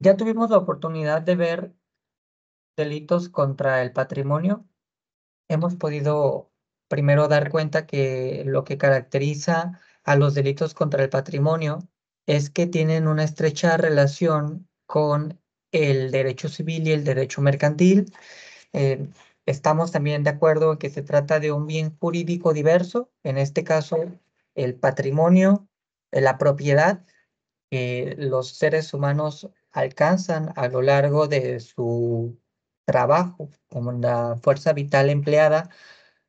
Ya tuvimos la oportunidad de ver delitos contra el patrimonio. Hemos podido primero dar cuenta que lo que caracteriza a los delitos contra el patrimonio es que tienen una estrecha relación con el derecho civil y el derecho mercantil. Eh, Estamos también de acuerdo en que se trata de un bien jurídico diverso, en este caso el patrimonio, la propiedad que los seres humanos alcanzan a lo largo de su trabajo, como la fuerza vital empleada,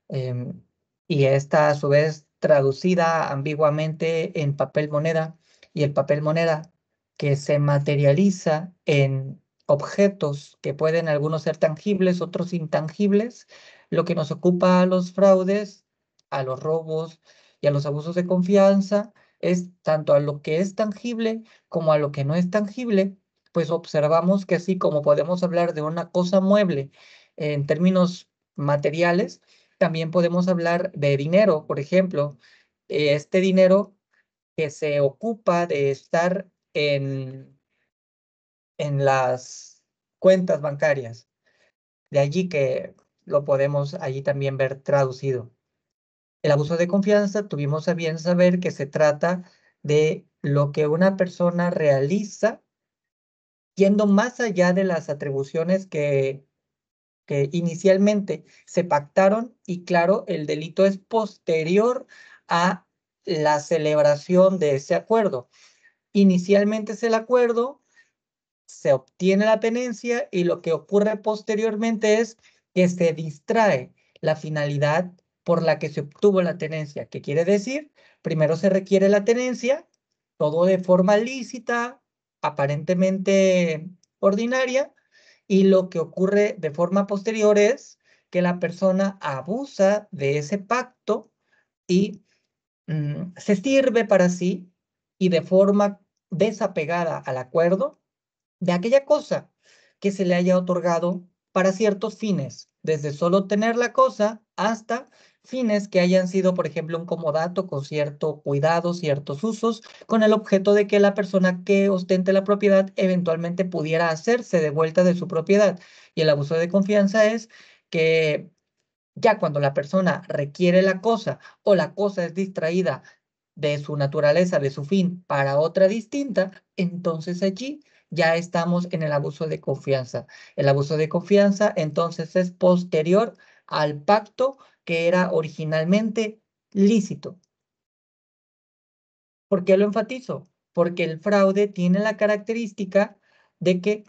em, y esta a su vez traducida ambiguamente en papel moneda, y el papel moneda que se materializa en objetos que pueden algunos ser tangibles, otros intangibles, lo que nos ocupa a los fraudes, a los robos y a los abusos de confianza es tanto a lo que es tangible como a lo que no es tangible, pues observamos que así como podemos hablar de una cosa mueble en términos materiales, también podemos hablar de dinero, por ejemplo, este dinero que se ocupa de estar en las cuentas bancarias. De allí que lo podemos allí también ver traducido. El abuso de confianza, tuvimos a bien saber que se trata de lo que una persona realiza yendo más allá de las atribuciones que inicialmente se pactaron y claro, el delito es posterior a la celebración de ese acuerdo. Inicialmente es el acuerdo, se obtiene la tenencia y lo que ocurre posteriormente es que se distrae la finalidad por la que se obtuvo la tenencia. ¿Qué quiere decir? Primero se requiere la tenencia, todo de forma lícita, aparentemente ordinaria, y lo que ocurre de forma posterior es que la persona abusa de ese pacto y se sirve para sí y de forma desapegada al acuerdo de aquella cosa que se le haya otorgado para ciertos fines, desde solo tener la cosa hasta fines que hayan sido, por ejemplo, un comodato con cierto cuidado, ciertos usos, con el objeto de que la persona que ostente la propiedad eventualmente pudiera hacerse de vuelta de su propiedad. Y el abuso de confianza es que ya cuando la persona requiere la cosa o la cosa es distraída de su naturaleza, de su fin, para otra distinta, entonces allí ya estamos en el abuso de confianza. El abuso de confianza entonces es posterior al pacto que era originalmente lícito. ¿Por qué lo enfatizo? Porque el fraude tiene la característica de que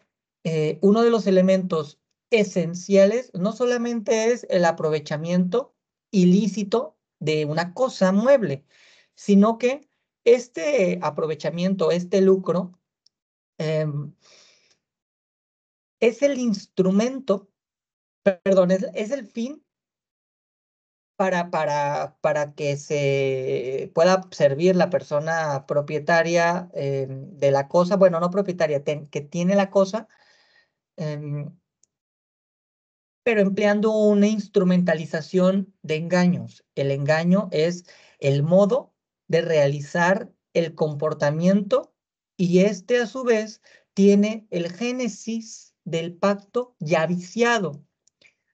uno de los elementos esenciales no solamente es el aprovechamiento ilícito de una cosa mueble, sino que este aprovechamiento, este lucro, em, es el instrumento, perdón, es el fin para que se pueda servir la persona propietaria de la cosa, bueno, no propietaria, que tiene la cosa, em, pero empleando una instrumentalización de engaños. El engaño es el modo de realizar el comportamiento y este a su vez tiene el génesis del pacto ya viciado.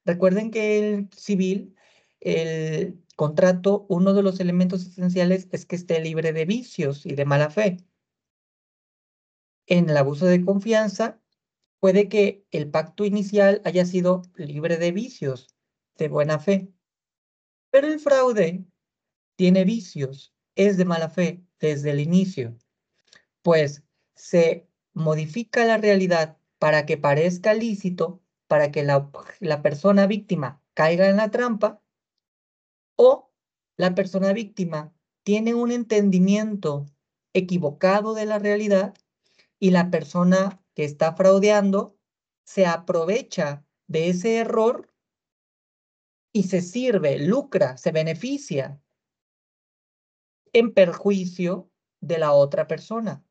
Recuerden que el civil, el contrato, uno de los elementos esenciales es que esté libre de vicios y de mala fe. En el abuso de confianza, puede que el pacto inicial haya sido libre de vicios, de buena fe, pero el fraude tiene vicios, es de mala fe desde el inicio, pues se modifica la realidad para que parezca lícito, para que la persona víctima caiga en la trampa. O la persona víctima tiene un entendimiento equivocado de la realidad y la persona que está fraudeando se aprovecha de ese error y se sirve, lucra, se beneficia en perjuicio de la otra persona.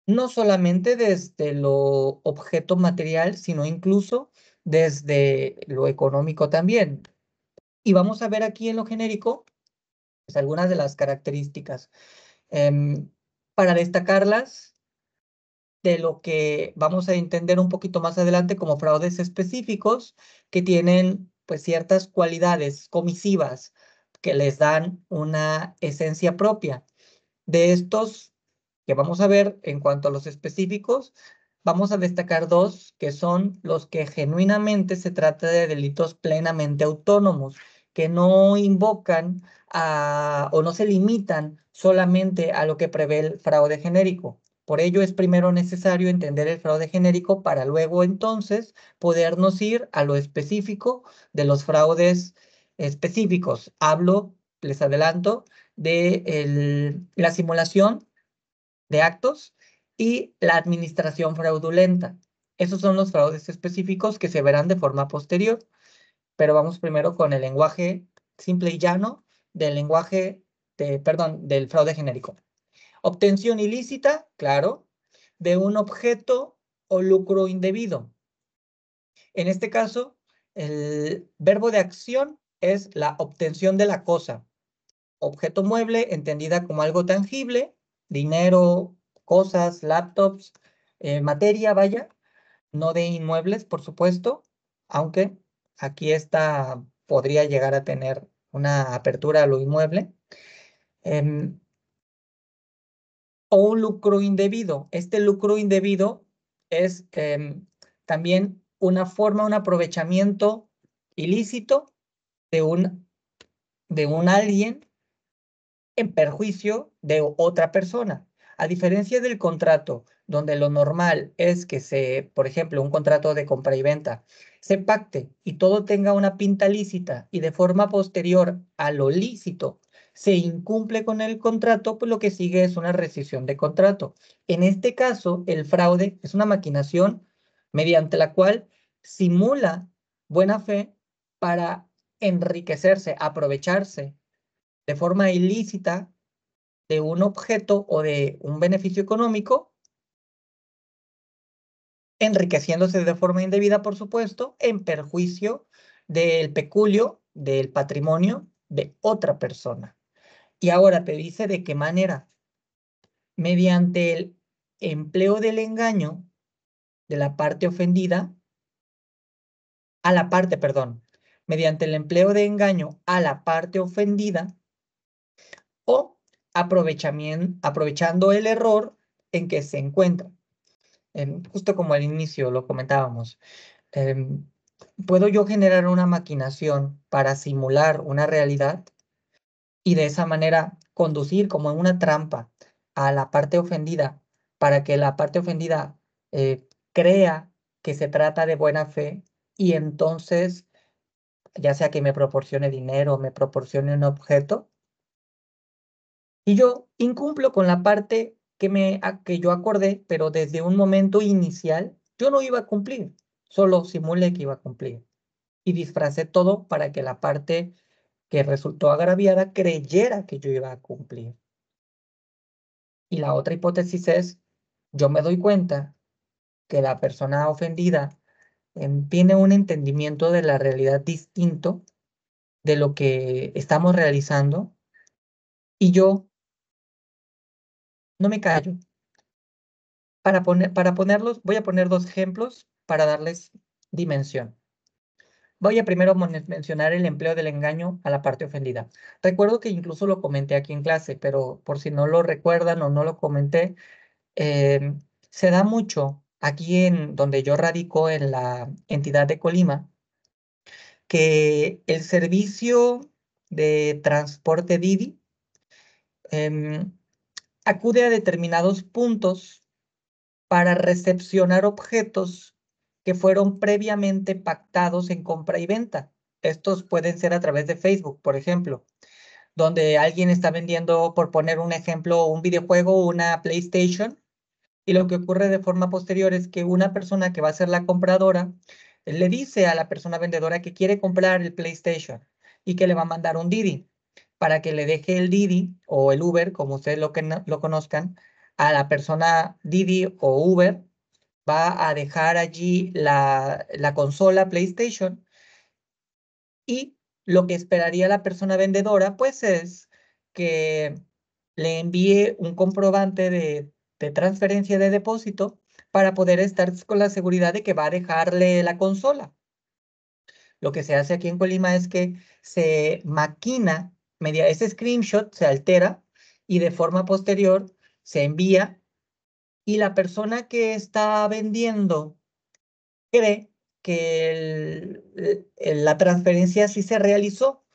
No solamente desde lo objeto material, sino incluso desde lo económico también. Y vamos a ver aquí en lo genérico pues, algunas de las características. Para destacarlas, de lo que vamos a entender un poquito más adelante como fraudes específicos que tienen pues ciertas cualidades comisivas que les dan una esencia propia. De estos que vamos a ver en cuanto a los específicos, vamos a destacar dos que son los que genuinamente se trata de delitos plenamente autónomos, que no invocan o no se limitan solamente a lo que prevé el fraude genérico. Por ello es primero necesario entender el fraude genérico para luego entonces podernos ir a lo específico de los fraudes específicos. Hablo, les adelanto, de la simulación de actos y la administración fraudulenta. Esos son los fraudes específicos que se verán de forma posterior, pero vamos primero con el lenguaje simple y llano del lenguaje perdón, del fraude genérico. Obtención ilícita, claro, de un objeto o lucro indebido. En este caso, el verbo de acción es la obtención de la cosa. Objeto mueble, entendida como algo tangible, dinero, cosas, laptops, materia, vaya, no de inmuebles, por supuesto, aunque aquí esta podría llegar a tener una apertura a lo inmueble, em, o un lucro indebido. Este lucro indebido es también una forma, un aprovechamiento ilícito de un alguien en perjuicio de otra persona. A diferencia del contrato, donde lo normal es que por ejemplo, un contrato de compra y venta, se pacte y todo tenga una pinta lícita y de forma posterior a lo lícito se incumple con el contrato, pues lo que sigue es una rescisión de contrato. En este caso, el fraude es una maquinación mediante la cual simula buena fe para enriquecerse, aprovecharse de forma ilícita de un objeto o de un beneficio económico, enriqueciéndose de forma indebida, por supuesto, en perjuicio del peculio, del patrimonio de otra persona. Y ahora te dice de qué manera. Mediante el empleo del engaño de la parte ofendida, a la parte, perdón, mediante el empleo de engaño a la parte ofendida, o aprovechando el error en que se encuentra. Justo como al inicio lo comentábamos, em, puedo yo generar una maquinación para simular una realidad y de esa manera conducir como en una trampa a la parte ofendida para que la parte ofendida crea que se trata de buena fe y entonces, ya sea que me proporcione dinero, me proporcione un objeto, y yo incumplo con la parte que yo acordé, pero desde un momento inicial yo no iba a cumplir, solo simulé que iba a cumplir. Y disfracé todo para que la parte que resultó agraviada creyera que yo iba a cumplir. Y la otra hipótesis es, yo me doy cuenta que la persona ofendida tiene un entendimiento de la realidad distinto de lo que estamos realizando y yo no me callo. Para ponerlos, voy a poner dos ejemplos para darles dimensión. Voy a primero mencionar el empleo del engaño a la parte ofendida. Recuerdo que incluso lo comenté aquí en clase, pero por si no lo recuerdan o no lo comenté, se da mucho aquí en donde yo radico en la entidad de Colima, que el servicio de transporte Didi em, acude a determinados puntos para recepcionar objetos que fueron previamente pactados en compra y venta. Estos pueden ser a través de Facebook, por ejemplo, donde alguien está vendiendo, por poner un ejemplo, un videojuego, una PlayStation, y lo que ocurre de forma posterior es que una persona que va a ser la compradora le dice a la persona vendedora que quiere comprar el PlayStation y que le va a mandar un Didi para que le deje el Didi o el Uber, como ustedes lo conozcan, a la persona Didi o Uber va a dejar allí la consola PlayStation y lo que esperaría la persona vendedora, pues es que le envíe un comprobante de transferencia de depósito para poder estar con la seguridad de que va a dejarle la consola. Lo que se hace aquí en Colima es que se maquina, ese screenshot se altera y de forma posterior se envía y la persona que está vendiendo cree que la transferencia sí se realizó,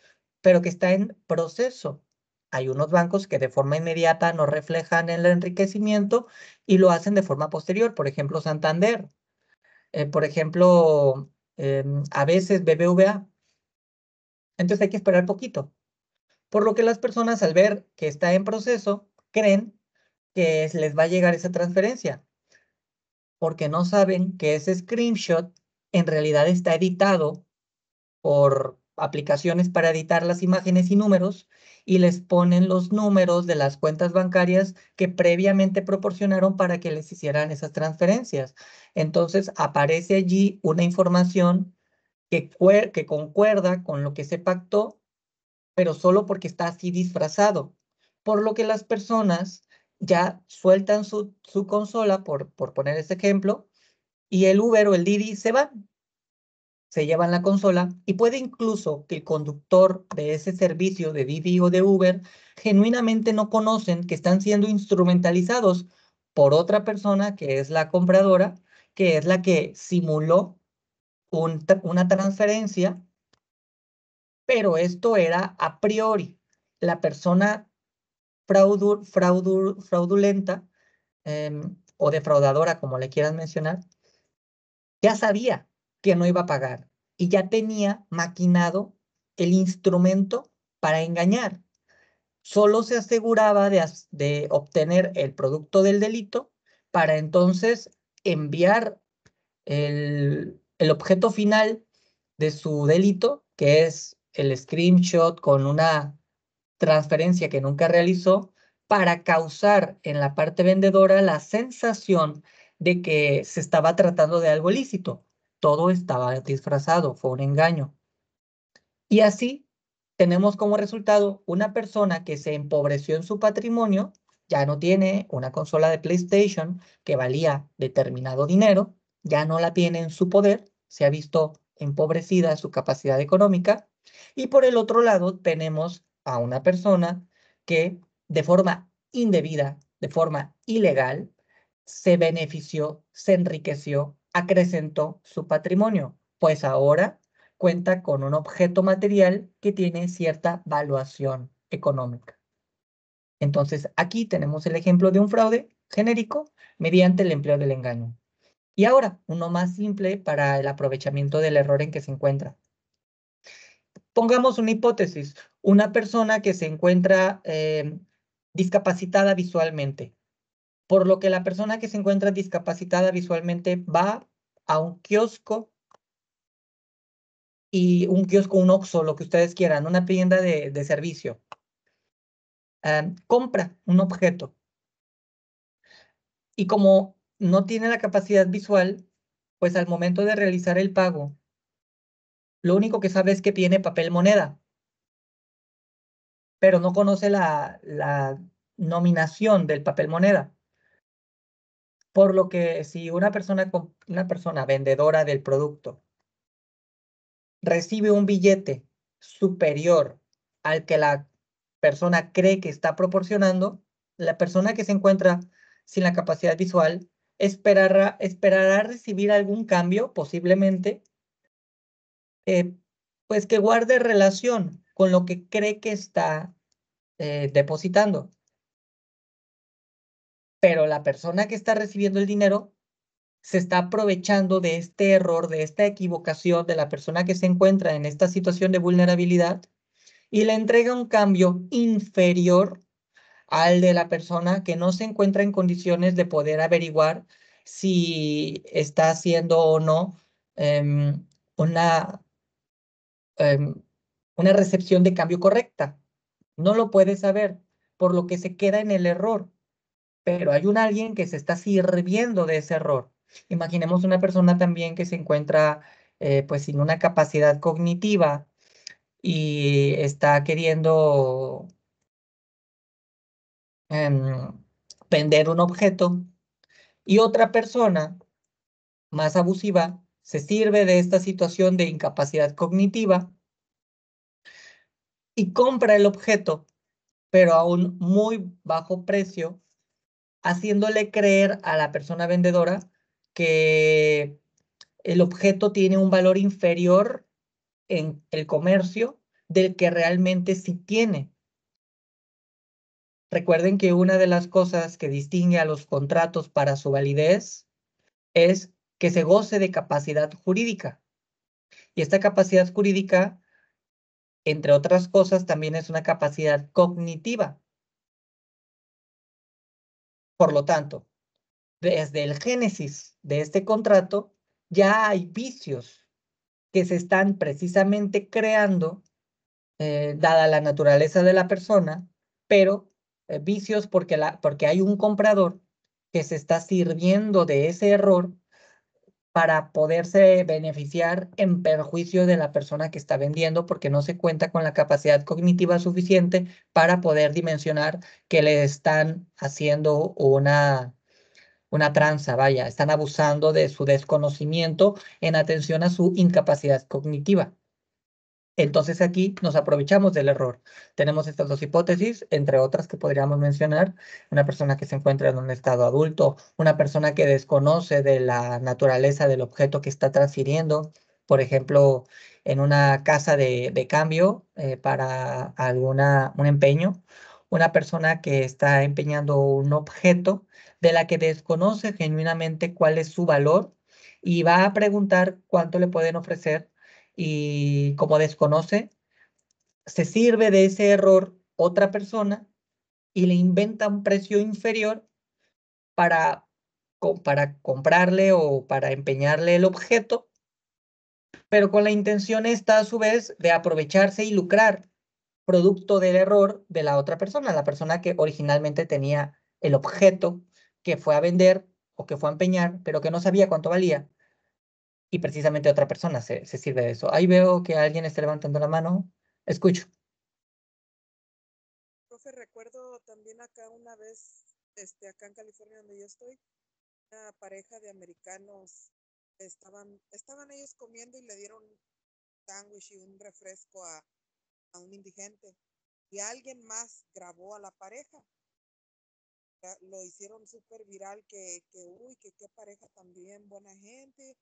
pero que está en proceso. Hay unos bancos que de forma inmediata no reflejan el enriquecimiento y lo hacen de forma posterior, por ejemplo, Santander, por ejemplo, a veces BBVA. Entonces hay que esperar poquito. Por lo que las personas al ver que está en proceso, creen que les va a llegar esa transferencia, porque no saben que ese screenshot en realidad está editado por aplicaciones para editar las imágenes y números y les ponen los números de las cuentas bancarias que previamente proporcionaron para que les hicieran esas transferencias. Entonces aparece allí una información que concuerda con lo que se pactó, pero solo porque está así disfrazado. Por lo que las personas ya sueltan su consola, por poner ese ejemplo, y el Uber o el Didi se van, se llevan la consola y puede incluso que el conductor de ese servicio de Didi o de Uber genuinamente no conocen que están siendo instrumentalizados por otra persona que es la compradora, que es la que simuló una transferencia, pero esto era a priori. La persona fraudulenta o defraudadora, como le quieran mencionar, ya sabía que no iba a pagar y ya tenía maquinado el instrumento para engañar. Solo se aseguraba de obtener el producto del delito para entonces enviar el objeto final de su delito, que es el screenshot con una transferencia que nunca realizó, para causar en la parte vendedora la sensación de que se estaba tratando de algo lícito. Todo estaba disfrazado, fue un engaño. Y así tenemos como resultado una persona que se empobreció en su patrimonio, ya no tiene una consola de PlayStation que valía determinado dinero, ya no la tiene en su poder, se ha visto empobrecida su capacidad económica. Y por el otro lado tenemos a una persona que de forma indebida, de forma ilegal, se benefició, se enriqueció, acrecentó su patrimonio, pues ahora cuenta con un objeto material que tiene cierta valuación económica. Entonces, aquí tenemos el ejemplo de un fraude genérico mediante el empleo del engaño. Y ahora, uno más simple para el aprovechamiento del error en que se encuentra. Pongamos una hipótesis, una persona que se encuentra discapacitada visualmente, por lo que la persona que se encuentra discapacitada visualmente va a un kiosco un Oxxo, lo que ustedes quieran, una tienda de servicio, compra un objeto y como no tiene la capacidad visual, pues al momento de realizar el pago, lo único que sabe es que tiene papel moneda, pero no conoce la nominación del papel moneda. Por lo que si una persona vendedora del producto recibe un billete superior al que la persona cree que está proporcionando, la persona que se encuentra sin la capacidad visual esperará recibir algún cambio, posiblemente, eh, pues que guarde relación con lo que cree que está depositando. Pero la persona que está recibiendo el dinero se está aprovechando de este error, de esta equivocación de la persona que se encuentra en esta situación de vulnerabilidad y le entrega un cambio inferior al de la persona que no se encuentra en condiciones de poder averiguar si está haciendo o no una, em, una recepción de cambio correcta. No lo puede saber, por lo que se queda en el error, pero hay alguien que se está sirviendo de ese error. Imaginemos una persona también que se encuentra pues sin una capacidad cognitiva y está queriendo em, vender un objeto Y otra persona más abusiva se sirve de esta situación de incapacidad cognitiva y compra el objeto, pero a un muy bajo precio, haciéndole creer a la persona vendedora que el objeto tiene un valor inferior en el comercio del que realmente sí tiene. Recuerden que una de las cosas que distingue a los contratos para su validez es que se goce de capacidad jurídica. Y esta capacidad jurídica, entre otras cosas, también es una capacidad cognitiva. Por lo tanto, desde el génesis de este contrato, ya hay vicios que se están precisamente creando, dada la naturaleza de la persona, pero vicios porque hay un comprador que se está sirviendo de ese error para poderse beneficiar en perjuicio de la persona que está vendiendo, porque no se cuenta con la capacidad cognitiva suficiente para poder dimensionar que le están haciendo una tranza, vaya, están abusando de su desconocimiento en atención a su incapacidad cognitiva. Entonces aquí nos aprovechamos del error. Tenemos estas dos hipótesis, entre otras que podríamos mencionar: una persona que se encuentra en un estado adulto, una persona que desconoce de la naturaleza del objeto que está transfiriendo, por ejemplo, en una casa de cambio para un empeño, una persona que está empeñando un objeto de la que desconoce genuinamente cuál es su valor y va a preguntar cuánto le pueden ofrecer, y como desconoce, se sirve de ese error otra persona y le inventa un precio inferior para, para comprarle o para empeñarle el objeto, pero con la intención esta a su vez de aprovecharse y lucrar producto del error de la otra persona, la persona que originalmente tenía el objeto que fue a vender o que fue a empeñar, pero que no sabía cuánto valía. Y precisamente otra persona se sirve de eso. Ahí veo que alguien está levantando la mano. Escucho. Profe, recuerdo también acá una vez, acá en California donde yo estoy, una pareja de americanos estaban ellos comiendo y le dieron un sándwich y un refresco a un indigente. Y alguien más grabó a la pareja. Lo hicieron súper viral uy, que qué pareja también, buena gente.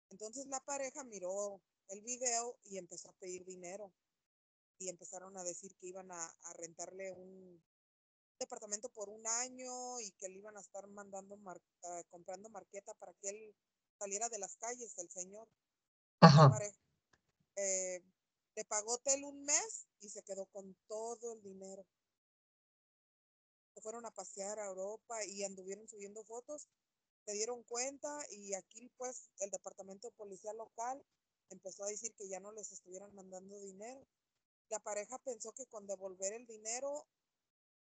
Entonces la pareja miró el video y empezó a pedir dinero. Y empezaron a decir que iban a rentarle un departamento por un año y que le iban a estar comprando marqueta para que él saliera de las calles, el señor. La Ajá. pareja eh, le pagó hotel un mes y se quedó con todo el dinero. Se fueron a pasear a Europa y anduvieron subiendo fotos, se dieron cuenta y aquí pues el departamento de policía local empezó a decir que ya no les estuvieran mandando dinero. La pareja pensó que con devolver el dinero,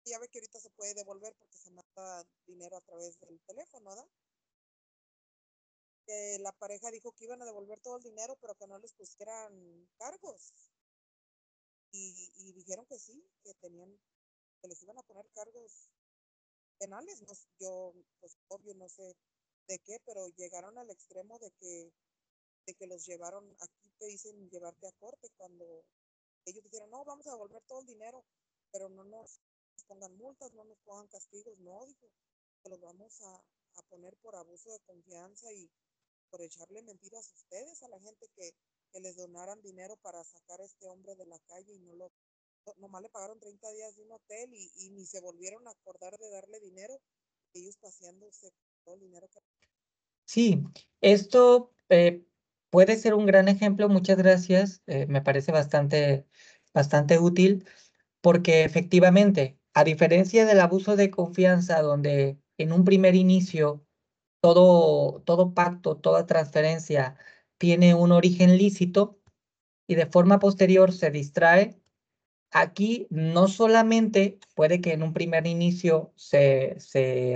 ya ve que ahorita se puede devolver porque se manda dinero a través del teléfono, ¿verdad? Que la pareja dijo que iban a devolver todo el dinero, pero que no les pusieran cargos. Y dijeron que sí, que les iban a poner cargos penales. No, yo, pues obvio, no sé de qué, pero llegaron al extremo de que los llevaron, aquí te dicen llevarte a corte, cuando ellos dijeron, no, vamos a devolver todo el dinero, pero no nos pongan multas, no nos pongan castigos, no, dijo, que los vamos a poner por abuso de confianza y por echarle mentiras a ustedes, a la gente que les donaran dinero para sacar a este hombre de la calle y nomás le pagaron 30 días de un hotel y ni se volvieron a acordar de darle dinero, ellos paseándose todo el dinero que... Sí, esto puede ser un gran ejemplo. Muchas gracias. Me parece bastante útil porque efectivamente, a diferencia del abuso de confianza, donde en un primer inicio todo pacto, toda transferencia tiene un origen lícito y de forma posterior se distrae. Aquí no solamente puede que en un primer inicio se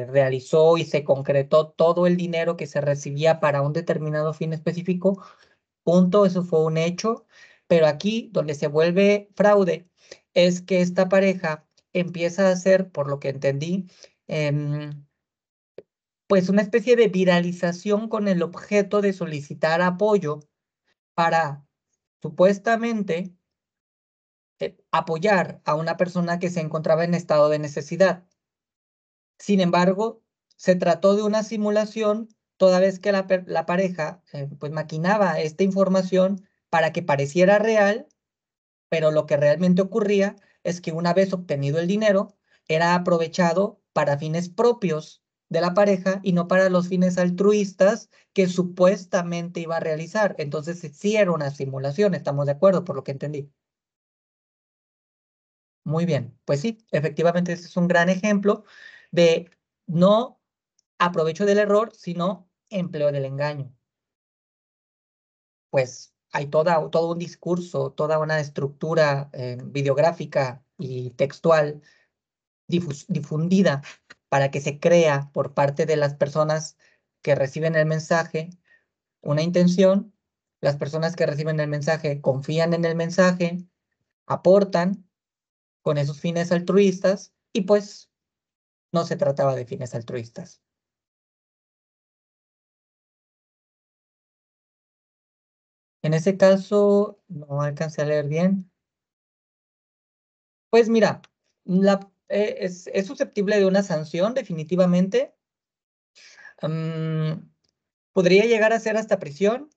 realizó y se concretó todo el dinero que se recibía para un determinado fin específico, punto, eso fue un hecho, pero aquí donde se vuelve fraude es que esta pareja empieza a hacer, por lo que entendí, em, pues una especie de viralización con el objeto de solicitar apoyo para supuestamente apoyar a una persona que se encontraba en estado de necesidad. Sin embargo, se trató de una simulación toda vez que la pareja pues maquinaba esta información para que pareciera real, pero lo que realmente ocurría es que una vez obtenido el dinero, era aprovechado para fines propios de la pareja y no para los fines altruistas que supuestamente iba a realizar. Entonces sí era una simulación, estamos de acuerdo por lo que entendí. Muy bien, pues sí, efectivamente ese es un gran ejemplo de no aprovecho del error, sino empleo del engaño. Pues hay todo un discurso, toda una estructura videográfica y textual difundida para que se crea por parte de las personas que reciben el mensaje una intención. Las personas que reciben el mensaje confían en el mensaje, aportan con esos fines altruistas y pues no se trataba de fines altruistas. En ese caso, no alcancé a leer bien. Pues mira, es susceptible de una sanción, definitivamente. Mm, podría llegar a ser hasta prisión,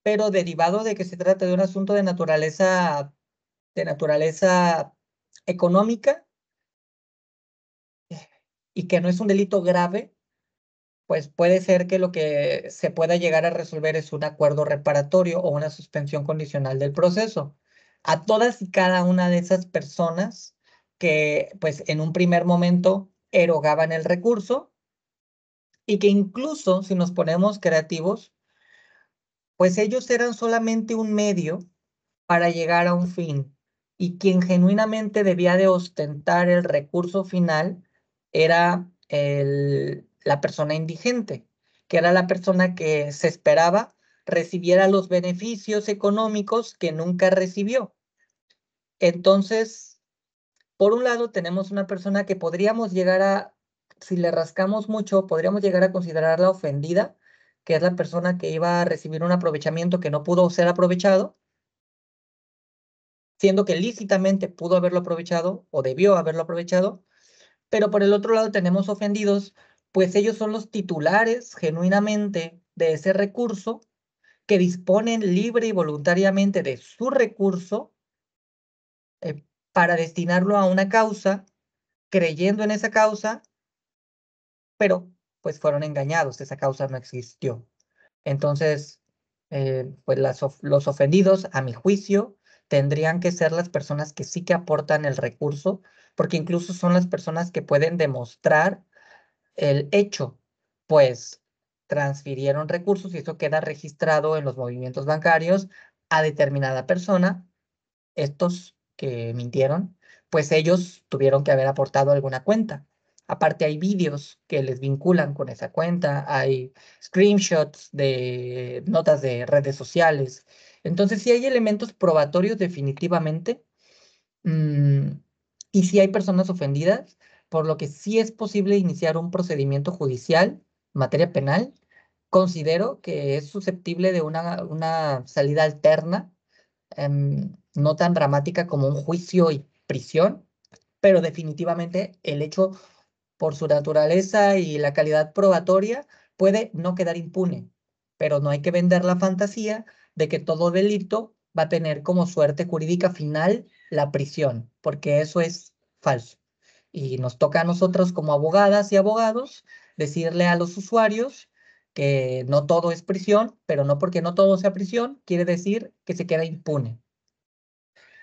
pero derivado de que se trata de un asunto de naturaleza económica y que no es un delito grave, pues puede ser que lo que se pueda llegar a resolver es un acuerdo reparatorio o una suspensión condicional del proceso. A todas y cada una de esas personas que, pues, en un primer momento erogaban el recurso y que incluso si nos ponemos creativos, pues ellos eran solamente un medio para llegar a un fin y quien genuinamente debía de ostentar el recurso final era la persona indigente, que era la persona que se esperaba recibiera los beneficios económicos que nunca recibió. Entonces, por un lado, tenemos una persona que podríamos llegar a, si le rascamos mucho, podríamos llegar a considerarla ofendida, que es la persona que iba a recibir un aprovechamiento que no pudo ser aprovechado, siendo que lícitamente pudo haberlo aprovechado o debió haberlo aprovechado, pero por el otro lado tenemos ofendidos, pues ellos son los titulares genuinamente de ese recurso, que disponen libre y voluntariamente de su recurso para destinarlo a una causa, creyendo en esa causa, pero pues fueron engañados, esa causa no existió. Entonces, pues los ofendidos, a mi juicio, tendrían que ser las personas que sí que aportan el recurso, porque incluso son las personas que pueden demostrar el hecho, pues transfirieron recursos y eso queda registrado en los movimientos bancarios a determinada persona. Estos que mintieron, pues ellos tuvieron que haber aportado alguna cuenta. Aparte hay vídeos que les vinculan con esa cuenta, hay screenshots de notas de redes sociales. Entonces sí hay elementos probatorios definitivamente, mm, y sí hay personas ofendidas, por lo que sí es posible iniciar un procedimiento judicial en materia penal. Considero que es susceptible de una salida alterna, no tan dramática como un juicio y prisión, pero definitivamente el hecho por su naturaleza y la calidad probatoria puede no quedar impune, pero no hay que vender la fantasía de que todo delito va a tener como suerte jurídica final la prisión, porque eso es falso. Y nos toca a nosotros como abogadas y abogados decirle a los usuarios que no todo es prisión, pero no porque no todo sea prisión, quiere decir que se queda impune.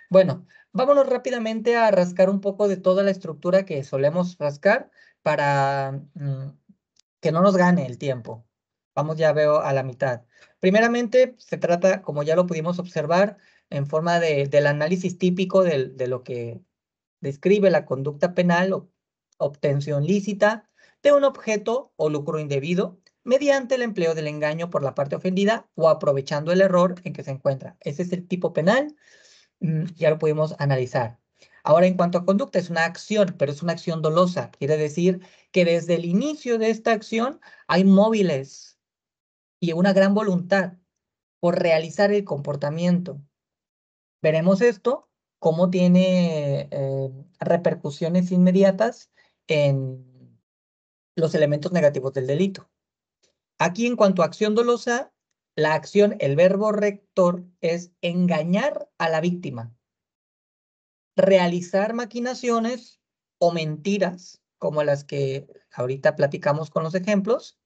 Bueno, vámonos rápidamente a rascar un poco de toda la estructura que solemos rascar para que no nos gane el tiempo. Vamos, ya veo a la mitad. Primeramente, se trata, como ya lo pudimos observar, en forma del análisis típico de lo que describe la conducta penal o obtención lícita de un objeto o lucro indebido mediante el empleo del engaño por la parte ofendida o aprovechando el error en que se encuentra. Ese es el tipo penal. Ya lo pudimos analizar. Ahora, en cuanto a conducta, es una acción, pero es una acción dolosa. Quiere decir que desde el inicio de esta acción hay móviles y una gran voluntad por realizar el comportamiento. Veremos esto, cómo tiene repercusiones inmediatas en los elementos negativos del delito. Aquí, en cuanto a acción dolosa, la acción, el verbo rector es engañar a la víctima, realizar maquinaciones o mentiras, como las que ahorita platicamos con los ejemplos,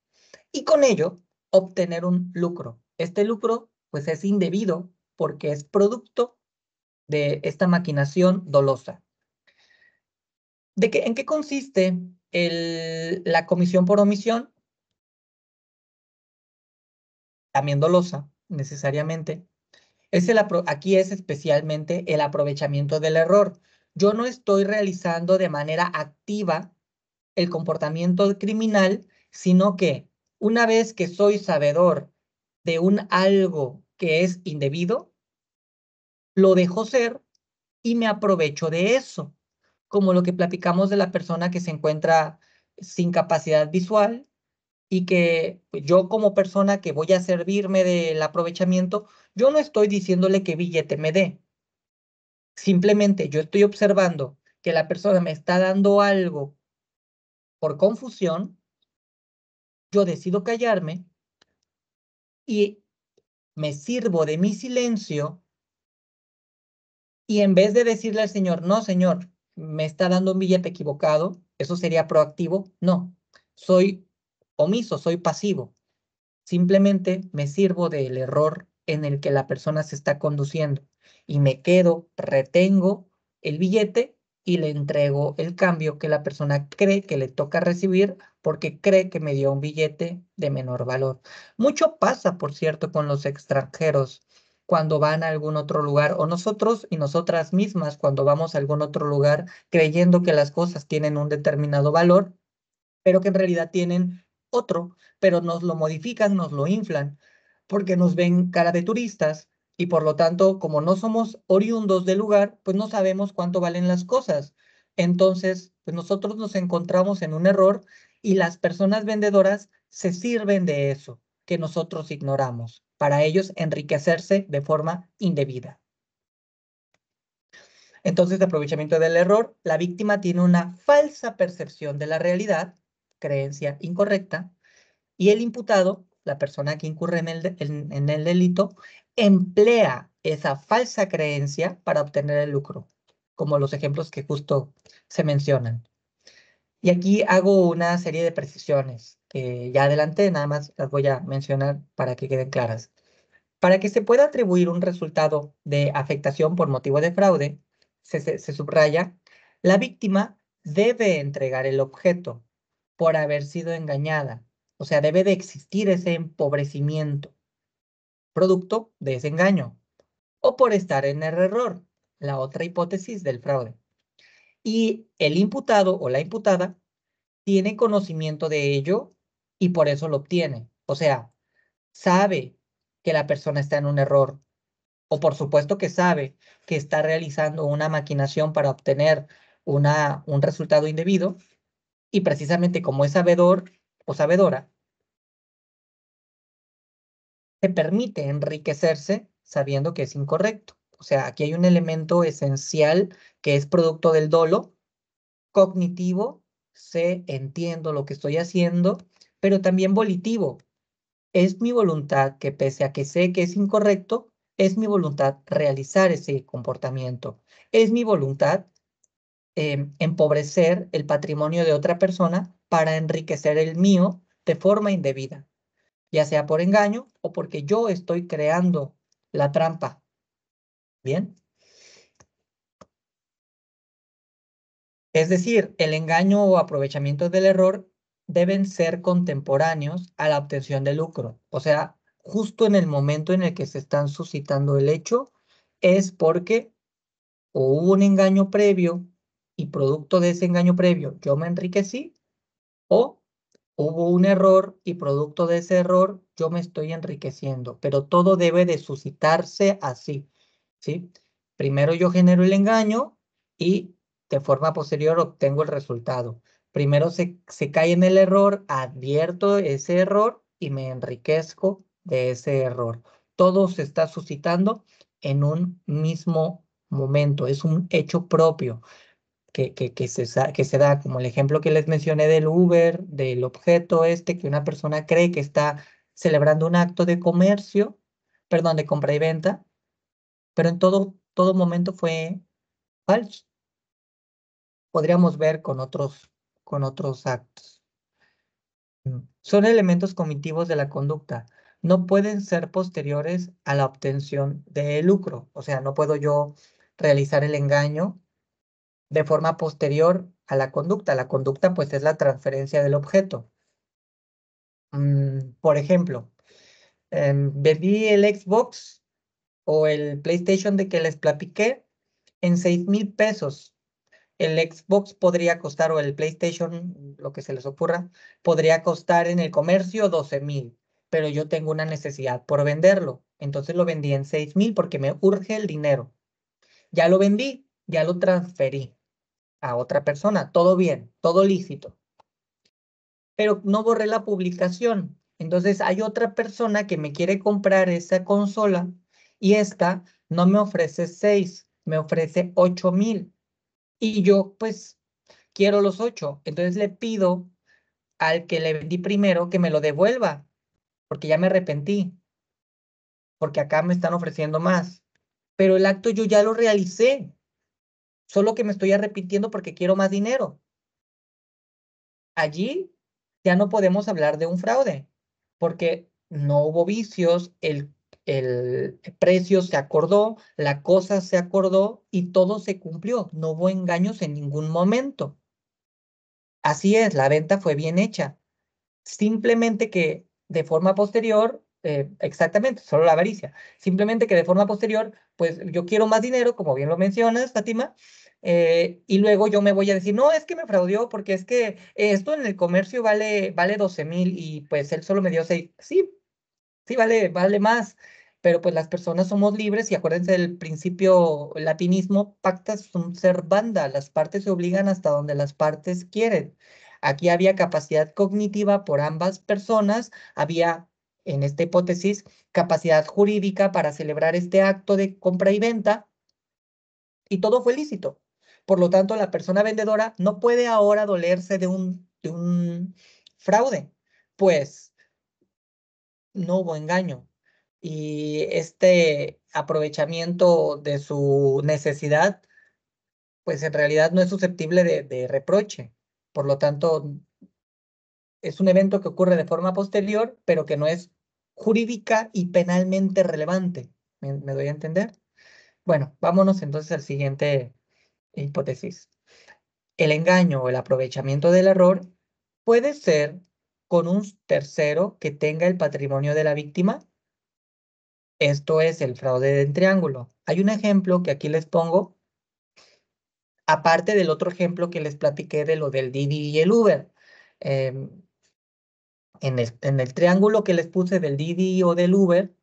y con ello obtener un lucro. Este lucro, pues, es indebido porque es producto de esta maquinación dolosa. ¿En qué consiste la comisión por omisión? También dolosa, necesariamente. Aquí es especialmente el aprovechamiento del error. Yo no estoy realizando de manera activa el comportamiento criminal, sino que una vez que soy sabedor de un algo que es indebido, lo dejo ser y me aprovecho de eso, como lo que platicamos de la persona que se encuentra sin capacidad visual y que yo, como persona que voy a servirme del aprovechamiento, yo no estoy diciéndole qué billete me dé. Simplemente yo estoy observando que la persona me está dando algo por confusión, yo decido callarme y me sirvo de mi silencio, y en vez de decirle al señor, no, señor, me está dando un billete equivocado, eso sería proactivo. No, soy omiso, soy pasivo. Simplemente me sirvo del error en el que la persona se está conduciendo y me quedo, retengo el billete y le entrego el cambio que la persona cree que le toca recibir porque cree que me dio un billete de menor valor. Mucho pasa, por cierto, con los extranjeros cuando van a algún otro lugar, o nosotros y nosotras mismas cuando vamos a algún otro lugar creyendo que las cosas tienen un determinado valor, pero que en realidad tienen otro, pero nos lo modifican, nos lo inflan, porque nos ven cara de turistas y por lo tanto, como no somos oriundos del lugar, pues no sabemos cuánto valen las cosas. Entonces, pues nosotros nos encontramos en un error y las personas vendedoras se sirven de eso que nosotros ignoramos, para ellos enriquecerse de forma indebida. Entonces, de aprovechamiento del error, la víctima tiene una falsa percepción de la realidad, creencia incorrecta, y el imputado, la persona que incurre en el delito, emplea esa falsa creencia para obtener el lucro, como los ejemplos que justo se mencionan. Y aquí hago una serie de precisiones que ya adelanté, nada más las voy a mencionar para que queden claras. Para que se pueda atribuir un resultado de afectación por motivo de fraude, se subraya, la víctima debe entregar el objeto por haber sido engañada. O sea, debe de existir ese empobrecimiento, producto de ese engaño, o por estar en el error, la otra hipótesis del fraude. Y el imputado o la imputada tiene conocimiento de ello y por eso lo obtiene. O sea, sabe que la persona está en un error, o por supuesto que sabe que está realizando una maquinación para obtener un resultado indebido, y precisamente como es sabedor o sabedora, se permite enriquecerse sabiendo que es incorrecto. O sea, aquí hay un elemento esencial que es producto del dolo cognitivo, sé, entiendo lo que estoy haciendo, pero también volitivo. Es mi voluntad que, pese a que sé que es incorrecto, es mi voluntad realizar ese comportamiento. Es mi voluntad empobrecer el patrimonio de otra persona para enriquecer el mío de forma indebida, ya sea por engaño o porque yo estoy creando la trampa. ¿Bien? Es decir, el engaño o aprovechamiento del error deben ser contemporáneos a la obtención de lucro. O sea, justo en el momento en el que se están suscitando el hecho, es porque o hubo un engaño previo y producto de ese engaño previo yo me enriquecí, o hubo un error y producto de ese error yo me estoy enriqueciendo. Pero todo debe de suscitarse así, ¿sí? Primero yo genero el engaño y de forma posterior obtengo el resultado. Primero se cae en el error, advierto ese error y me enriquezco de ese error. Todo se está suscitando en un mismo momento, es un hecho propio que se da, como el ejemplo que les mencioné del Uber, del objeto este, que una persona cree que está celebrando un acto de comercio, perdón, de compra y venta, pero en todo momento fue falso. Podríamos ver con otros actos. Son elementos cognitivos de la conducta. No pueden ser posteriores a la obtención de lucro. O sea, no puedo yo realizar el engaño de forma posterior a la conducta. La conducta, pues, es la transferencia del objeto. Por ejemplo, vendí el Xbox o el PlayStation de que les platiqué en 6,000 pesos. El Xbox podría costar, o el PlayStation, lo que se les ocurra, podría costar en el comercio 12,000, pero yo tengo una necesidad por venderlo. Entonces lo vendí en 6,000 porque me urge el dinero. Ya lo vendí, ya lo transferí a otra persona. Todo bien, todo lícito. Pero no borré la publicación. Entonces hay otra persona que me quiere comprar esa consola y esta no me ofrece 6, me ofrece 8,000. Y yo, pues, quiero los 8. Entonces le pido al que le vendí primero que me lo devuelva, porque ya me arrepentí, porque acá me están ofreciendo más. Pero el acto yo ya lo realicé, solo que me estoy arrepintiendo porque quiero más dinero. Allí ya no podemos hablar de un fraude, porque no hubo vicios, el precio se acordó, la cosa se acordó y todo se cumplió. No hubo engaños en ningún momento. Así es, la venta fue bien hecha. Simplemente que de forma posterior, exactamente, solo la avaricia, simplemente que de forma posterior, pues yo quiero más dinero, como bien lo mencionas, Fátima, y luego yo me voy a decir, no, es que me fraudió porque es que esto en el comercio vale 12,000 y pues él solo me dio 6. Sí, sí, vale más, pero pues las personas somos libres y acuérdense del principio latinismo, pacta sunt servanda, las partes se obligan hasta donde las partes quieren. Aquí había capacidad cognitiva por ambas personas, había, en esta hipótesis, capacidad jurídica para celebrar este acto de compra y venta y todo fue lícito. Por lo tanto, la persona vendedora no puede ahora dolerse de un fraude, pues no hubo engaño. Y este aprovechamiento de su necesidad, pues en realidad no es susceptible de reproche. Por lo tanto, es un evento que ocurre de forma posterior, pero que no es jurídica y penalmente relevante. ¿Me doy a entender? Bueno, vámonos entonces al siguiente hipótesis. El engaño o el aprovechamiento del error puede ser con un tercero que tenga el patrimonio de la víctima. Esto es el fraude en triángulo. Hay un ejemplo que aquí les pongo, aparte del otro ejemplo que les platiqué de lo del Didi y el Uber. Em, en el triángulo que les puse del Didi o del Uber,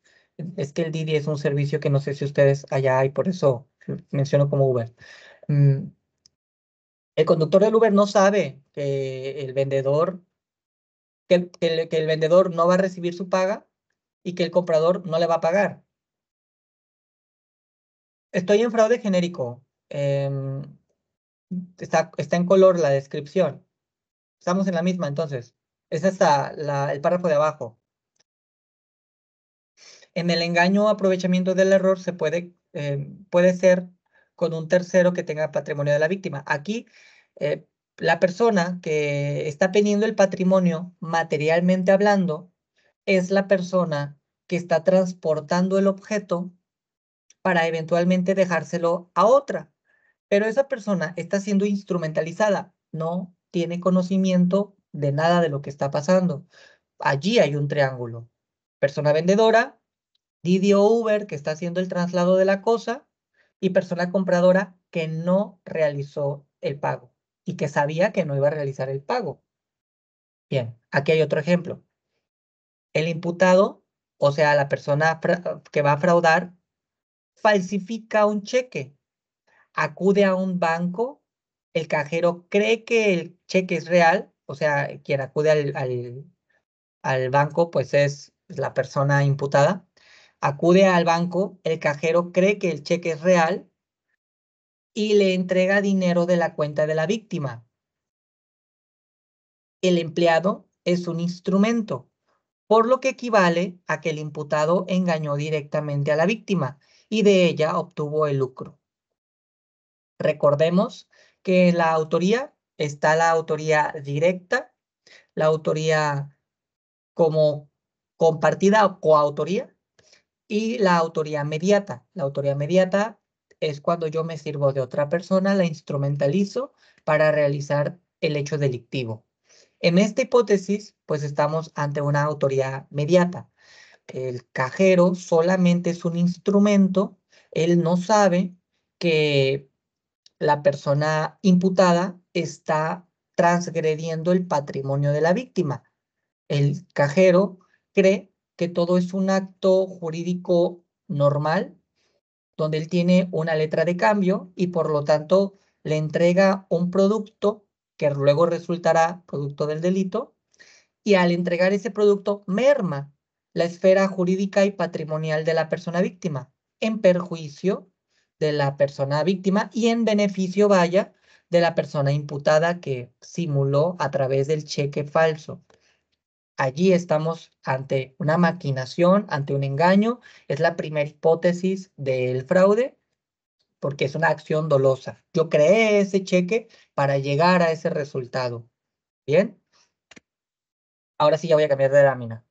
es que el Didi es un servicio que no sé si ustedes allá hay, por eso menciono como Uber. Mm, el conductor del Uber no sabe que el vendedor, que el vendedor no va a recibir su paga y que el comprador no le va a pagar. Estoy en fraude genérico. Está en color la descripción. Estamos en la misma, entonces. Es hasta el párrafo de abajo. En el engaño o aprovechamiento del error puede ser con un tercero que tenga patrimonio de la víctima. Aquí, eh, la persona que está teniendo el patrimonio, materialmente hablando, es la persona que está transportando el objeto para eventualmente dejárselo a otra. Pero esa persona está siendo instrumentalizada, no tiene conocimiento de nada de lo que está pasando. Allí hay un triángulo. Persona vendedora, Didi o Uber que está haciendo el traslado de la cosa y persona compradora que no realizó el pago y que sabía que no iba a realizar el pago. Bien, aquí hay otro ejemplo. El imputado, o sea, la persona que va a fraudar, falsifica un cheque. acude a un banco, el cajero cree que el cheque es real, o sea, quien acude al banco, pues es la persona imputada. Acude al banco, el cajero cree que el cheque es real y le entrega dinero de la cuenta de la víctima. El empleado es un instrumento, por lo que equivale a que el imputado engañó directamente a la víctima y de ella obtuvo el lucro. Recordemos que en la autoría está la autoría directa, la autoría como compartida o coautoría y la autoría mediata. La autoría mediata es cuando yo me sirvo de otra persona, la instrumentalizo para realizar el hecho delictivo. En esta hipótesis, pues estamos ante una autoría mediata. El cajero solamente es un instrumento, él no sabe que la persona imputada está transgrediendo el patrimonio de la víctima. El cajero cree que todo es un acto jurídico normal, donde él tiene una letra de cambio y por lo tanto le entrega un producto que luego resultará producto del delito y al entregar ese producto merma la esfera jurídica y patrimonial de la persona víctima en perjuicio de la persona víctima y en beneficio, vaya, de la persona imputada que simuló a través del cheque falso. Allí estamos ante una maquinación, ante un engaño. Es la primera hipótesis del fraude porque es una acción dolosa. Yo creé ese cheque para llegar a ese resultado. ¿Bien? Ahora sí ya voy a cambiar de lámina.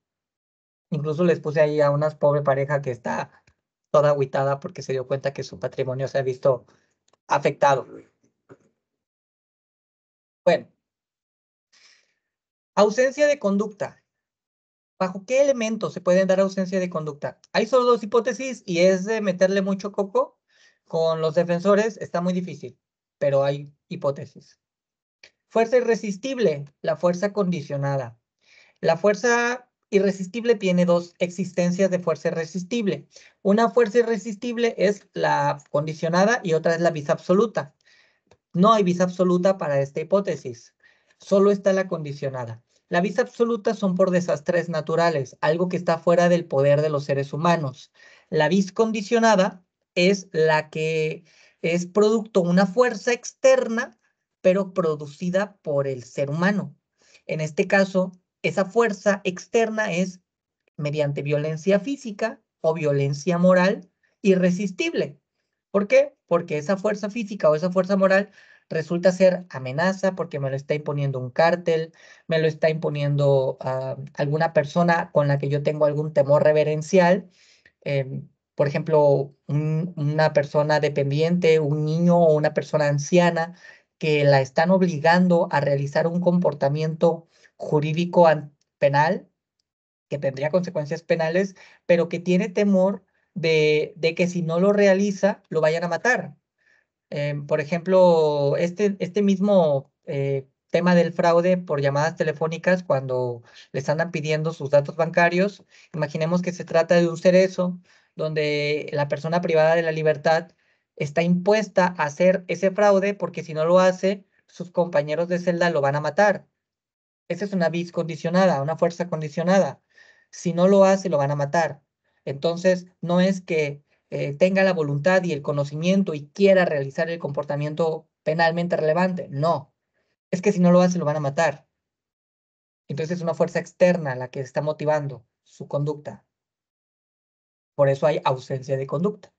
Incluso les puse ahí a una pobre pareja que está toda agüitada porque se dio cuenta que su patrimonio se ha visto afectado. Bueno, ausencia de conducta. ¿Bajo qué elementos se puede dar ausencia de conducta? Hay solo dos hipótesis y es de meterle mucho coco. Con los defensores está muy difícil, pero hay hipótesis. Fuerza irresistible, la fuerza condicionada. La fuerza irresistible tiene dos existencias de fuerza irresistible. Una fuerza irresistible es la condicionada y otra es la vis absoluta. No hay vis absoluta para esta hipótesis, solo está la condicionada. La vis absoluta son por desastres naturales, algo que está fuera del poder de los seres humanos. La vis condicionada es la que es producto de una fuerza externa, pero producida por el ser humano. En este caso, esa fuerza externa es mediante violencia física o violencia moral irresistible. ¿Por qué? Porque esa fuerza física o esa fuerza moral resulta ser amenaza porque me lo está imponiendo un cártel, me lo está imponiendo alguna persona con la que yo tengo algún temor reverencial. Por ejemplo, una persona dependiente, un niño o una persona anciana que la están obligando a realizar un comportamiento jurídico penal que tendría consecuencias penales, pero que tiene temor de que si no lo realiza, lo vayan a matar. Por ejemplo, este mismo tema del fraude por llamadas telefónicas, cuando les andan pidiendo sus datos bancarios, imaginemos que se trata de un cerezo donde la persona privada de la libertad está impuesta a hacer ese fraude porque si no lo hace, sus compañeros de celda lo van a matar. Esa es una vis condicionada, una fuerza condicionada. Si no lo hace, lo van a matar. Entonces, no es que tenga la voluntad y el conocimiento y quiera realizar el comportamiento penalmente relevante. No, es que si no lo hace, lo van a matar. Entonces, es una fuerza externa la que está motivando su conducta. Por eso hay ausencia de conducta.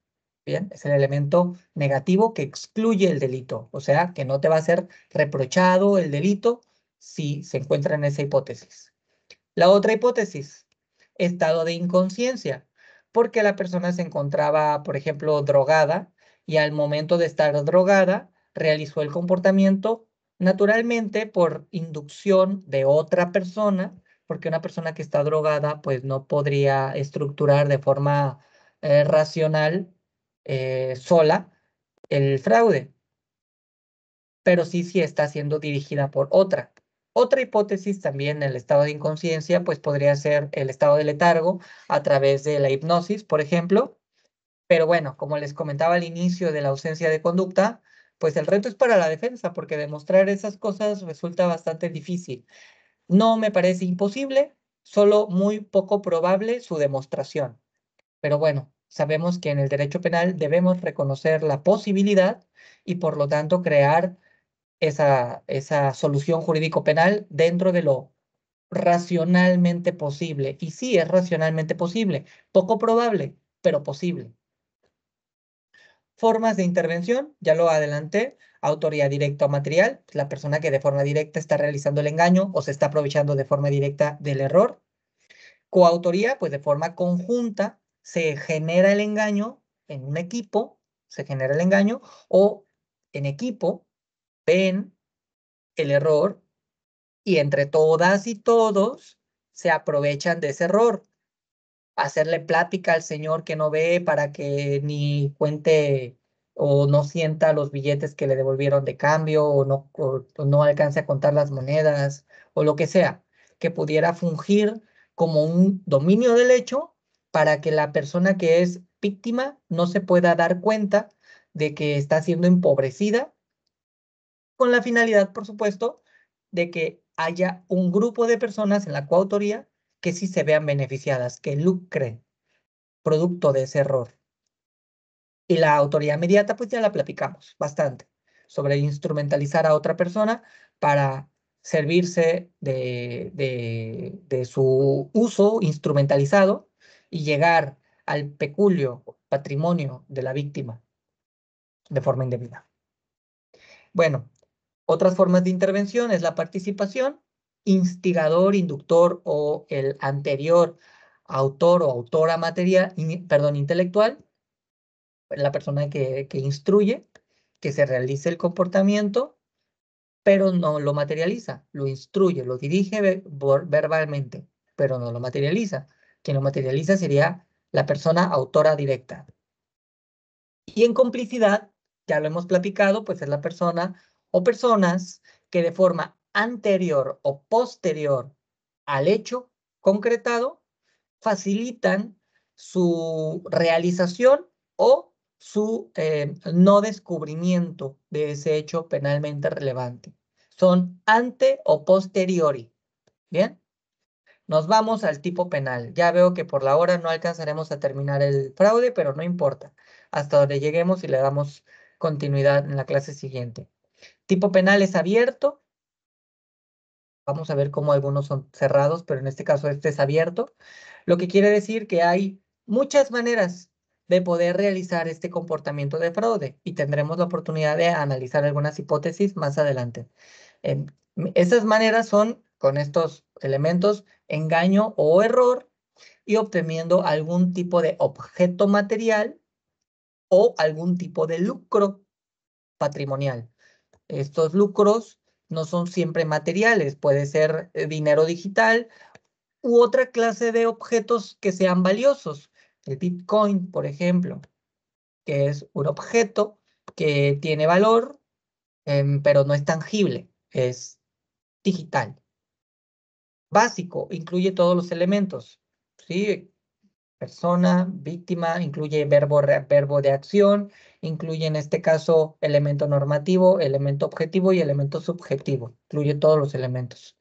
Bien, es el elemento negativo que excluye el delito. O sea, que no te va a ser reprochado el delito si se encuentra en esa hipótesis. La otra hipótesis, estado de inconsciencia, porque la persona se encontraba, por ejemplo, drogada y al momento de estar drogada realizó el comportamiento naturalmente por inducción de otra persona, porque una persona que está drogada pues no podría estructurar de forma racional sola el fraude, pero sí está siendo dirigida por otra. Otra hipótesis también en el estado de inconsciencia, pues podría ser el estado de letargo a través de la hipnosis, por ejemplo, Pero bueno, como les comentaba al inicio de la ausencia de conducta, pues el reto es para la defensa, porque demostrar esas cosas resulta bastante difícil. No me parece imposible, solo muy poco probable su demostración. Pero bueno, sabemos que en el derecho penal debemos reconocer la posibilidad y por lo tanto crear esa solución jurídico-penal dentro de lo racionalmente posible. Y sí, es racionalmente posible, poco probable, pero posible. Formas de intervención, ya lo adelanté, autoría directa o material, la persona que de forma directa está realizando el engaño o se está aprovechando de forma directa del error. Coautoría, pues de forma conjunta se genera el engaño en un equipo, se genera el engaño o en equipo ven el error y entre todas y todos se aprovechan de ese error. Hacerle plática al señor que no ve para que ni cuente o no sienta los billetes que le devolvieron de cambio o no alcance a contar las monedas o lo que sea, que pudiera fungir como un dominio del hecho para que la persona que es víctima no se pueda dar cuenta de que está siendo empobrecida con la finalidad, por supuesto, de que haya un grupo de personas en la coautoría que sí se vean beneficiadas, que lucren producto de ese error. Y la autoría inmediata, pues ya la platicamos bastante, sobre instrumentalizar a otra persona para servirse de su uso instrumentalizado y llegar al peculio, patrimonio de la víctima de forma indebida. Bueno, otras formas de intervención es la participación, instigador, inductor o el anterior autor o autora material, perdón, intelectual, la persona que instruye, que se realice el comportamiento, pero no lo materializa, lo instruye, lo dirige verbalmente, pero no lo materializa. Quien lo materializa sería la persona autora directa. Y en complicidad, ya lo hemos platicado, pues es la persona o personas que de forma anterior o posterior al hecho concretado facilitan su realización o su no descubrimiento de ese hecho penalmente relevante. Son ante o posteriori. ¿Bien? Nos vamos al tipo penal. Ya veo que por la hora no alcanzaremos a terminar el fraude, pero no importa. Hasta donde lleguemos y le damos continuidad en la clase siguiente. Tipo penal es abierto. Vamos a ver cómo algunos son cerrados, pero en este caso este es abierto. Lo que quiere decir que hay muchas maneras de poder realizar este comportamiento de fraude y tendremos la oportunidad de analizar algunas hipótesis más adelante. Em, Esas maneras son con estos elementos, engaño o error y obteniendo algún tipo de objeto material o algún tipo de lucro patrimonial. Estos lucros no son siempre materiales, puede ser dinero digital u otra clase de objetos que sean valiosos. El Bitcoin, por ejemplo, que es un objeto que tiene valor, pero no es tangible, es digital. Básico, incluye todos los elementos, ¿sí? Persona, víctima, incluye verbo de acción, incluye en este caso elemento normativo, elemento objetivo y elemento subjetivo, incluye todos los elementos.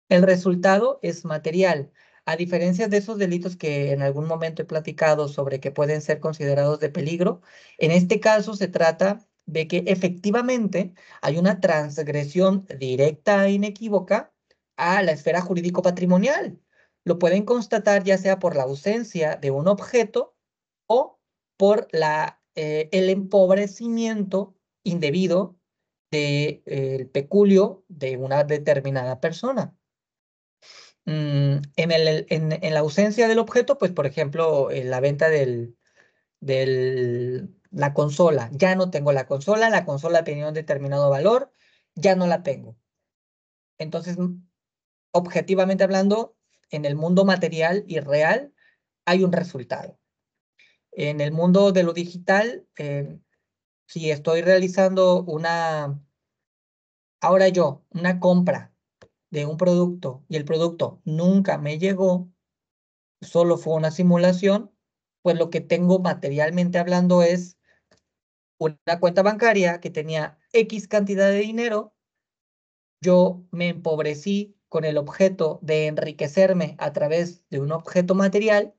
El resultado es material. A diferencia de esos delitos que en algún momento he platicado sobre que pueden ser considerados de peligro, en este caso se trata de que efectivamente hay una transgresión directa e inequívoca a la esfera jurídico-patrimonial. Lo pueden constatar ya sea por la ausencia de un objeto o por el empobrecimiento indebido del peculio de una determinada persona. En la ausencia del objeto, pues por ejemplo, en la venta la consola. Ya no tengo la consola tenía un determinado valor, ya no la tengo. Entonces, objetivamente hablando, en el mundo material y real hay un resultado. En el mundo de lo digital, si estoy realizando ahora yo, una compra de un producto y el producto nunca me llegó, solo fue una simulación, pues lo que tengo materialmente hablando es una cuenta bancaria que tenía X cantidad de dinero. Yo me empobrecí con el objeto de enriquecerme a través de un objeto material,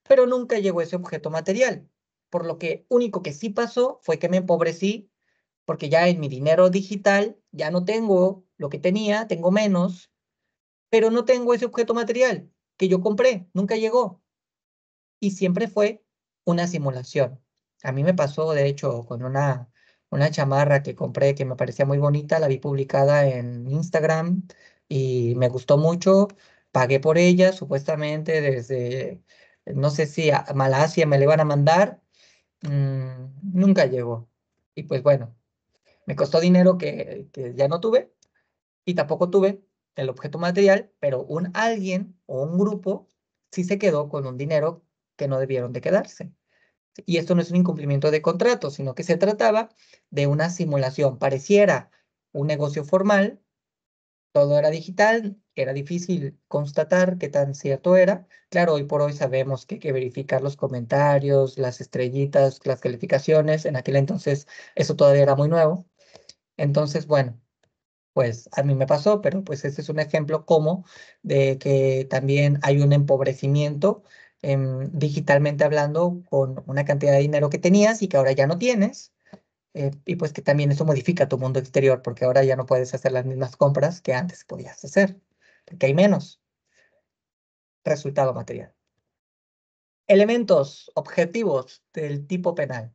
pero nunca llegó ese objeto material. Por lo que único que sí pasó fue que me empobrecí porque ya en mi dinero digital ya no tengo lo que tenía, tengo menos, pero no tengo ese objeto material que yo compré, nunca llegó. Y siempre fue una simulación. A mí me pasó, de hecho, con una chamarra que compré que me parecía muy bonita, la vi publicada en Instagram y me gustó mucho, pagué por ella, supuestamente desde, no sé si a Malasia me la iban a mandar, nunca llegó. Y pues bueno, me costó dinero que ya no tuve y tampoco tuve el objeto material, pero un alguien o un grupo sí se quedó con un dinero que no debieron de quedarse. Y esto no es un incumplimiento de contrato, sino que se trataba de una simulación. Pareciera un negocio formal, todo era digital, era difícil constatar qué tan cierto era. Claro, hoy por hoy sabemos que hay que verificar los comentarios, las estrellitas, las calificaciones. En aquel entonces eso todavía era muy nuevo. Entonces, bueno, pues a mí me pasó, pero pues este es un ejemplo como de que también hay un empobrecimiento digitalmente hablando con una cantidad de dinero que tenías y que ahora ya no tienes. Y pues que también eso modifica tu mundo exterior porque ahora ya no puedes hacer las mismas compras que antes podías hacer, porque hay menos resultado material. Elementos objetivos del tipo penal.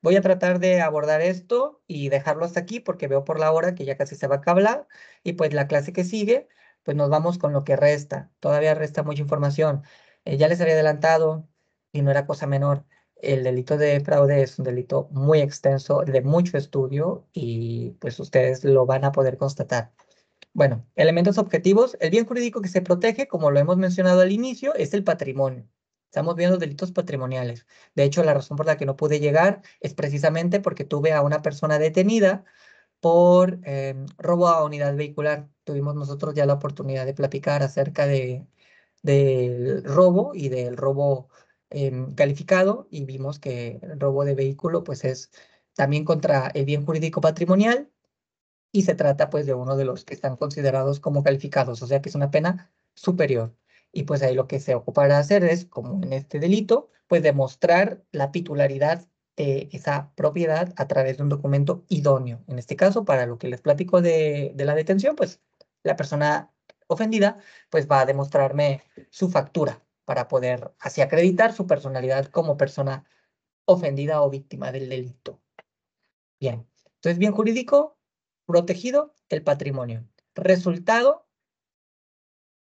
Voy a tratar de abordar esto y dejarlo hasta aquí porque veo por la hora que ya casi se va a acabar y pues la clase que sigue, pues nos vamos con lo que resta. Todavía resta mucha información. Ya les había adelantado y no era cosa menor. El delito de fraude es un delito muy extenso, de mucho estudio y pues ustedes lo van a poder constatar. Bueno, elementos objetivos. El bien jurídico que se protege, como lo hemos mencionado al inicio, es el patrimonio. Estamos viendo delitos patrimoniales. De hecho, la razón por la que no pude llegar es precisamente porque tuve a una persona detenida por robo a unidad vehicular. Tuvimos nosotros ya la oportunidad de platicar acerca del robo y del robo calificado y vimos que el robo de vehículo pues es también contra el bien jurídico patrimonial y se trata pues de uno de los que están considerados como calificados, o sea que es una pena superior. Y pues ahí lo que se ocupará hacer es, como en este delito, pues demostrar la titularidad de esa propiedad a través de un documento idóneo. En este caso, para lo que les platico de la detención, pues la persona ofendida pues va a demostrarme su factura para poder así acreditar su personalidad como persona ofendida o víctima del delito. Bien, entonces bien jurídico, protegido el patrimonio. Resultado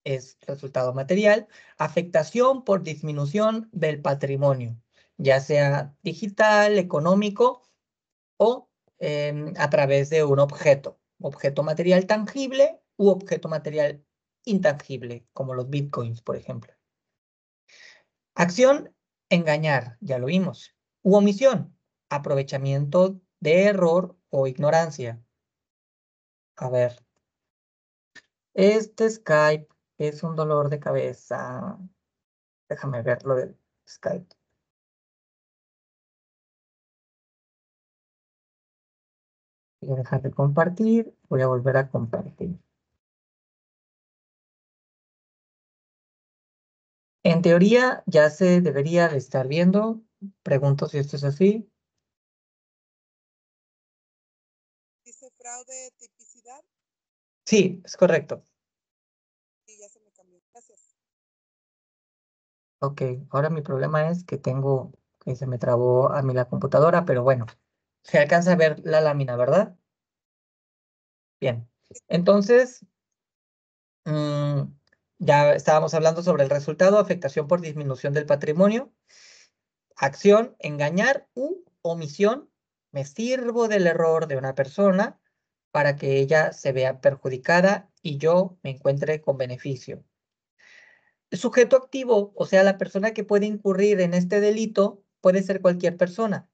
es resultado material, afectación por disminución del patrimonio, ya sea digital, económico o a través de un objeto material tangible u objeto material intangible, como los bitcoins, por ejemplo. Acción, engañar, ya lo vimos. U omisión, aprovechamiento de error o ignorancia. A ver, este Skype es un dolor de cabeza. Déjame ver lo del Skype. Voy a dejar de compartir. Voy a volver a compartir. En teoría ya se debería de estar viendo. Pregunto si esto es así. Dice fraude tipicidad Sí, es correcto. y ya se me cambió. Gracias. Ok, ahora mi problema es que tengo que se me trabó a mí la computadora, pero bueno, se alcanza a ver la lámina, ¿verdad? Bien. Entonces, mm, ya estábamos hablando sobre el resultado, afectación por disminución del patrimonio. Acción, engañar u omisión. Me sirvo del error de una persona para que ella se vea perjudicada y yo me encuentre con beneficio. El sujeto activo, o sea, la persona que puede incurrir en este delito, puede ser cualquier persona.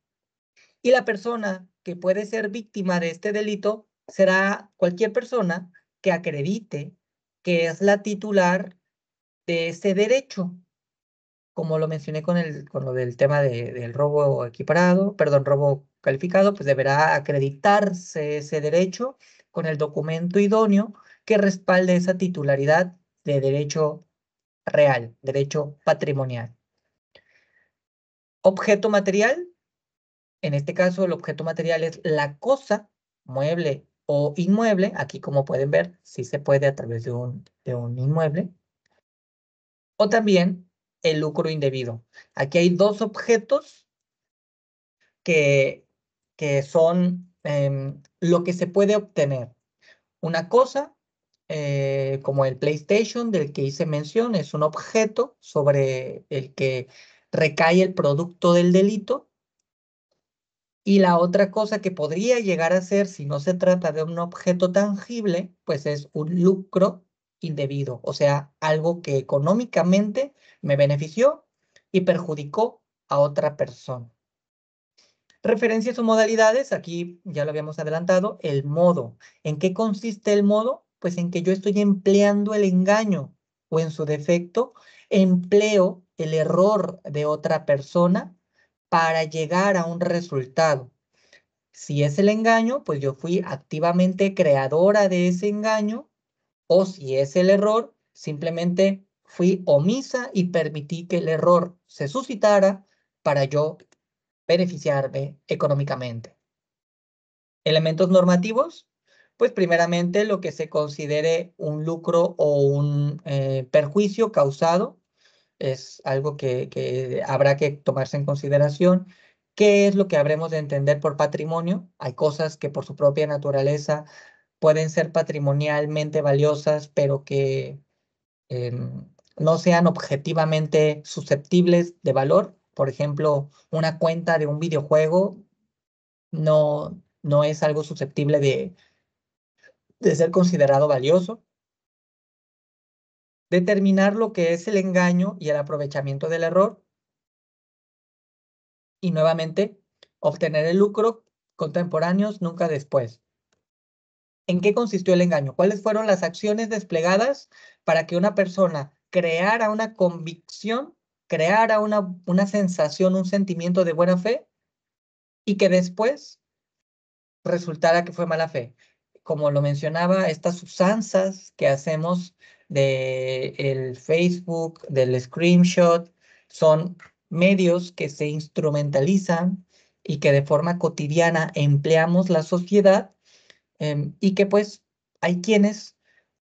Y la persona que puede ser víctima de este delito será cualquier persona que acredite que es la titular de ese derecho. como lo mencioné con lo del tema del robo equiparado, perdón, robo calificado, pues deberá acreditarse ese derecho con el documento idóneo que respalde esa titularidad de derecho real, derecho patrimonial. Objeto material, en este caso el objeto material es la cosa, mueble o inmueble, aquí como pueden ver, sí se puede a través de un inmueble, o también el lucro indebido. Aquí hay dos objetos que, que son lo que se puede obtener. Una cosa, como el PlayStation del que hice mención, es un objeto sobre el que recae el producto del delito. Y la otra cosa que podría llegar a ser, si no se trata de un objeto tangible, pues es un lucro indebido, o sea, algo que económicamente me benefició y perjudicó a otra persona. Referencias o modalidades, aquí ya lo habíamos adelantado, el modo. ¿En qué consiste el modo? Pues en que yo estoy empleando el engaño o en su defecto, empleo el error de otra persona para llegar a un resultado. Si es el engaño, pues yo fui activamente creadora de ese engaño, o si es el error, simplemente fui omisa y permití que el error se suscitara para yo beneficiarme económicamente. Elementos normativos, pues primeramente lo que se considere un lucro o un perjuicio causado es algo que habrá que tomarse en consideración. ¿Qué es lo que habremos de entender por patrimonio? Hay cosas que por su propia naturaleza pueden ser patrimonialmente valiosas, pero que no sean objetivamente susceptibles de valor. Por ejemplo, una cuenta de un videojuego no es algo susceptible de ser considerado valioso. Determinar lo que es el engaño y el aprovechamiento del error. Y nuevamente, obtener el lucro contemporáneos, nunca después. ¿En qué consistió el engaño? ¿Cuáles fueron las acciones desplegadas para que una persona creara una convicción, creara una sensación, un sentimiento de buena fe y que después resultara que fue mala fe? Como lo mencionaba, estas usanzas que hacemos de el Facebook, del screenshot, son medios que se instrumentalizan y que de forma cotidiana empleamos la sociedad, y que pues hay quienes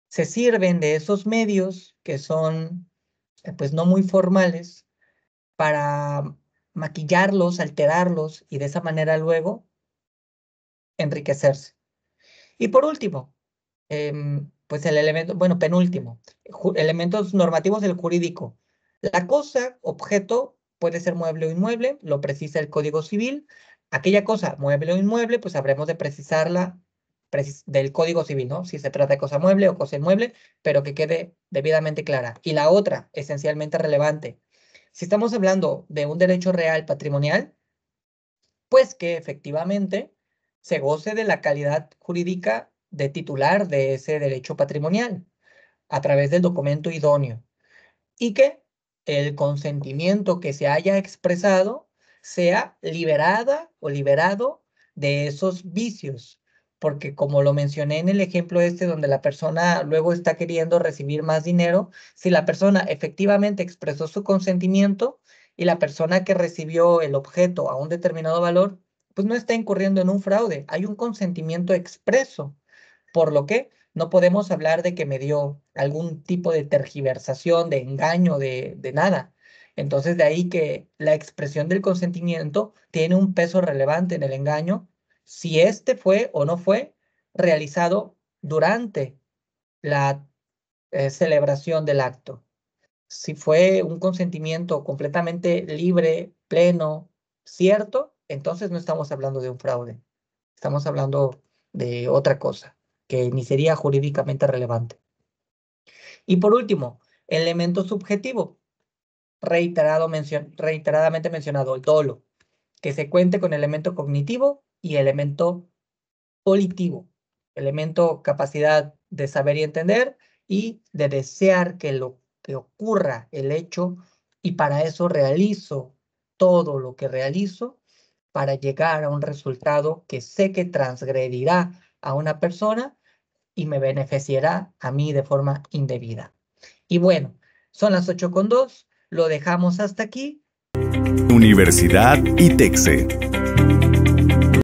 se sirven de esos medios que son pues no muy formales para maquillarlos, alterarlos y de esa manera luego enriquecerse. Y por último, pues el elemento, bueno, penúltimo, elementos normativos del jurídico. La cosa, objeto, puede ser mueble o inmueble, lo precisa el Código Civil. Aquella cosa, mueble o inmueble, pues habremos de precisarla del Código Civil, ¿no? Si se trata de cosa mueble o cosa inmueble, pero que quede debidamente clara. Y la otra, esencialmente relevante, si estamos hablando de un derecho real patrimonial, pues que efectivamente se goce de la calidad jurídica de titular de ese derecho patrimonial a través del documento idóneo y que el consentimiento que se haya expresado sea liberada o liberado de esos vicios. Porque como lo mencioné en el ejemplo este donde la persona luego está queriendo recibir más dinero, si la persona efectivamente expresó su consentimiento y la persona que recibió el objeto a un determinado valor, pues no está incurriendo en un fraude, hay un consentimiento expreso, por lo que no podemos hablar de que me dio algún tipo de tergiversación, de engaño, de nada. Entonces, de ahí que la expresión del consentimiento tiene un peso relevante en el engaño, si este fue o no fue realizado durante la celebración del acto. Si fue un consentimiento completamente libre, pleno, cierto, entonces no estamos hablando de un fraude. Estamos hablando de otra cosa que ni sería jurídicamente relevante. Y por último, elemento subjetivo, reiteradamente mencionado, el dolo, que se cuente con elemento cognitivo y elemento volitivo, elemento capacidad de saber y entender y de desear que lo que ocurra el hecho y para eso realizo todo lo que realizo para llegar a un resultado que sé que transgredirá a una persona y me beneficiará a mí de forma indebida. Y bueno, son las 8:02, lo dejamos hasta aquí. Universidad ITEXE.